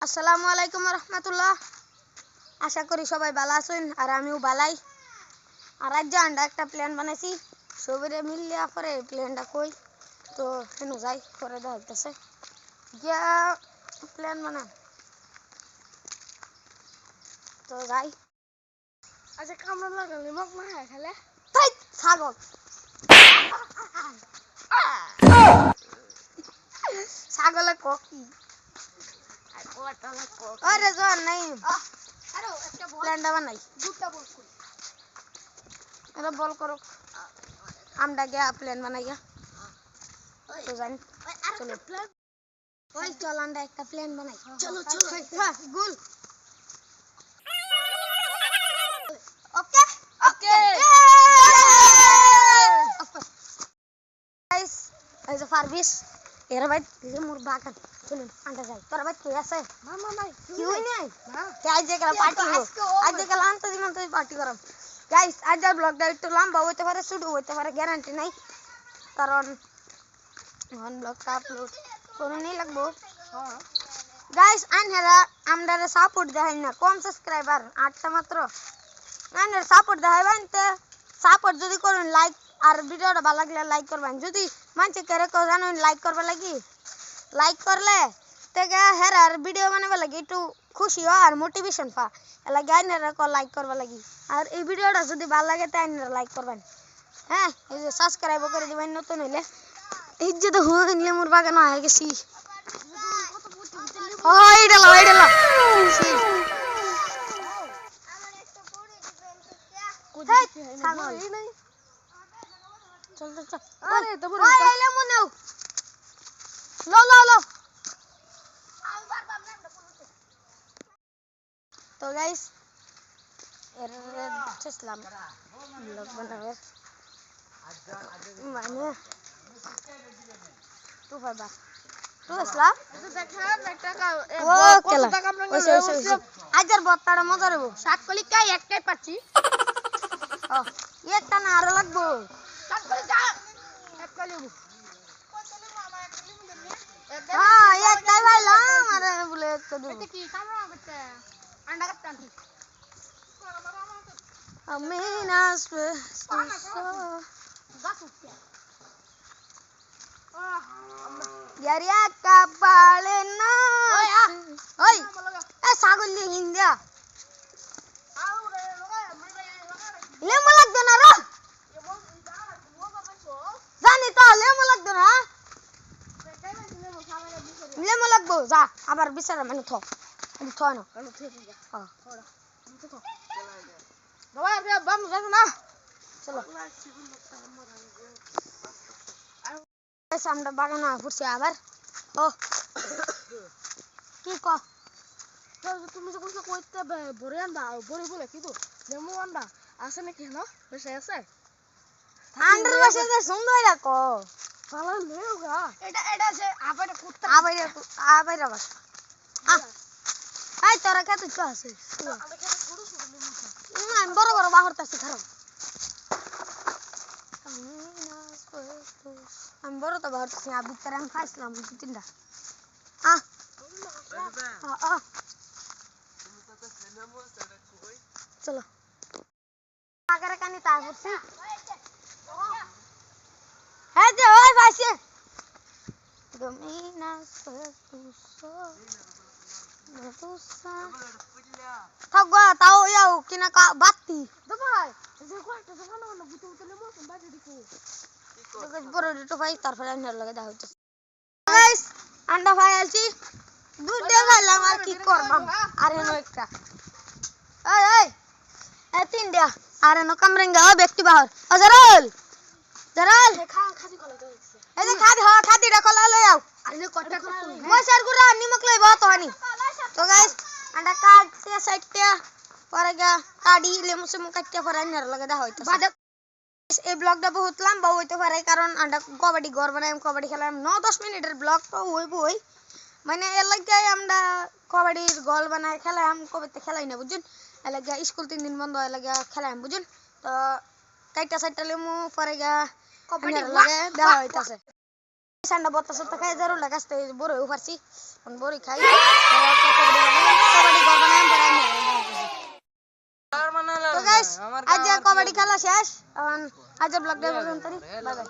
আসসালামু আলাইকুম রহমতুল্লাহ। আশা করি সবাই ভালো আছেন আর আমিও ভালাই। আর আজ আমরা একটা প্ল্যান বানাইছি, সবাই মিলিয়া পরে প্ল্যানটা কই তো হেন যাই করে দেওয়া হইতেছে গিয়া প্ল্যান বানান তো যাই। আচ্ছা কামড় লাগালে মগ না হয় খেলে তাই ছাগল ছাগলে ককি আর ওটা না কো আরে জন নাই আরে একটা বল প্ল্যানটা বানাই দুটো বল কই এটা বল করো আমরা গিয়া প্ল্যান বানাইয়া তো জানি। চলো প্ল্যান ওই চল আমরা একটা প্ল্যান বানাই। চলো চলো হ্যাঁ গুল ওকে ওকে গাইস এই যে পারবিস এর ভাই যে মোর বাগান চলুন আন্ডা যাই। তোর ভাই কে আছে? মামা নাই কি হই নাই না কে আজ গেলা পার্টি হো আজ গেলা আনতে দিন তো পার্টি করব। গাইস আজ আর ব্লগটা একটু লম্বা হইতে পারে ছোট হইতে পারে গ্যারান্টি নাই, কারণ এখন ব্লগটা আপলোড করে নিয়ে লাগবো। হ্যাঁ গাইস আনহেরা আমরারে সাপোর্ট দেখাই না, কম সাবস্ক্রাইবার 8টা মাত্র। আনহেরা সাপোর্ট দেখাইবেন তে সাপোর্ট যদি করেন লাইক আর ভিডিওটা ভালো লাগলে লাইক করবেন। যদি মানছে কেরে কেউ জানেন লাইক করবে লাগি, লাইক করলে তেগে হেরার ভিডিও বানাবে লাগি একটু খুশি হয় আর মোটিভেশন পা এলাকি আনহেরা কো লাইক করবে লাগি। আর এই ভিডিওটা যদি ভালো লাগে তাই আনহেরা লাইক করবেন। হ্যাঁ এই যে সাবস্ক্রাইব করে দিবেন নতুন হইলে। এই যে তো হুঁ নিয়ে মোর বাগান হয়ে গেছি। ওই ডালা কোথায় ছাগল এই নাই চল চল চল আরে তো বড় ওই এলে মনেও লো লো লো। তো গাইস এর চেষ্টাম ব্লগ বানাবে মানে তো বাবা তো আসলা এটা দেখেন একটা ও কেলা কত কামড় ওইসে ওইসে ওইসে আজের বত্তাটা মজা রেবো। সাত কলি কাই একটাই পাচ্ছি ও একটা না আরো লাগবো। সাত কলি যা এক কলি বু হ্যাঁ একটাই পাইলাম আর বলে একটা দেবো। এটা কি কামড় করতে আন্ডা কাটতে আনছি আমি নাচবে গাছ উঠছে ইয়ারিয়া কাপালে না ওই ওই এ ছাগল নিয়ে হিন্দিয়া লেমু লাগতো না রে, জানি তো লেমু লাগতো না, লেমু লাগবো যা আবার বিচারা মানে থ থ না চলো আমরা বাগানে ঘুরছি আবার। ও কি ক তুমি যে কোনটা কইতে বড়ি আন্ডা বড়ি বলে কি তো লেমু আন্ডা আছে নাকি না বেশি আছে আন্ডার বসে যে সুন্দর রাখো ভালো লেও গা এটা এটা সে আবার কুত্তা আবার আবার আবার এই তোরা কত তো আছে আমি খেতে ছোট ছোট লেমু খাই আমি বড় বড় বাহরতাছি খারাপ আমি বড় তো বাহরতাছি আর ভিতরে আমি খাইছিলাম 2-3টা চলো আগারে কানি তাই করছি। হ্যাঁ যে ওই ভাইছে Dominas থাকবা তাও যাও কিনা বাতি ভাই যে কয়টা দোকান না বুতে বুতে লেমু বাজে দিকু বড় দুটো ভাই তারপরে আন্ডার লাগে দেখা হচ্ছে। গাইস আন্ডা ভাই আলছি দুধে খাইলাম আর কি করবাম আর এনো একটা এই এই এ তিনটা আর এনো কামরেঙ্গা ও ব্যক্তি বাহর ও জারাল জারাল খাদি কলা তো এই যে খাদি হ খাদিটা খোলা লই আও আইলে কয়টা কলা মশার গুড়া নিমক লইব তো হানি। তো গাইস আন্ডা কাটতে সাইডটা পরে গা কাটি লেমু সেমু কাটতে পরে আন্ডার লাগে দেখা হইতাছে। এই ব্লগটা বহুত লম্বা হইতে পারে কারণ আমরা কবাডি ঘর বানাইম কবাডি খেলাম 9-10 মিনিটের ব্লগ তো হইবই, মানে এর লাগে আমরা কবাডির গোল বানাই খেলাম কবিতে খেলাই না বুঝুন এর লাগে স্কুল 3 দিন বন্ধ এর লাগে খেলাম বুঝুন। তো কাইটা সাইডটা লেমু পরে গা কবাডি লাগে দেখা হইতাছে। ঠান্ডা বত্তা সত্তা খাই যারো লাগাস্তে বড় হয়ে পারছি বড় খাই কবাডি করব না তো গাইস আজ কবাডি খেলা শেষ আজ ব্লগটা পর্যন্ত বাই বাই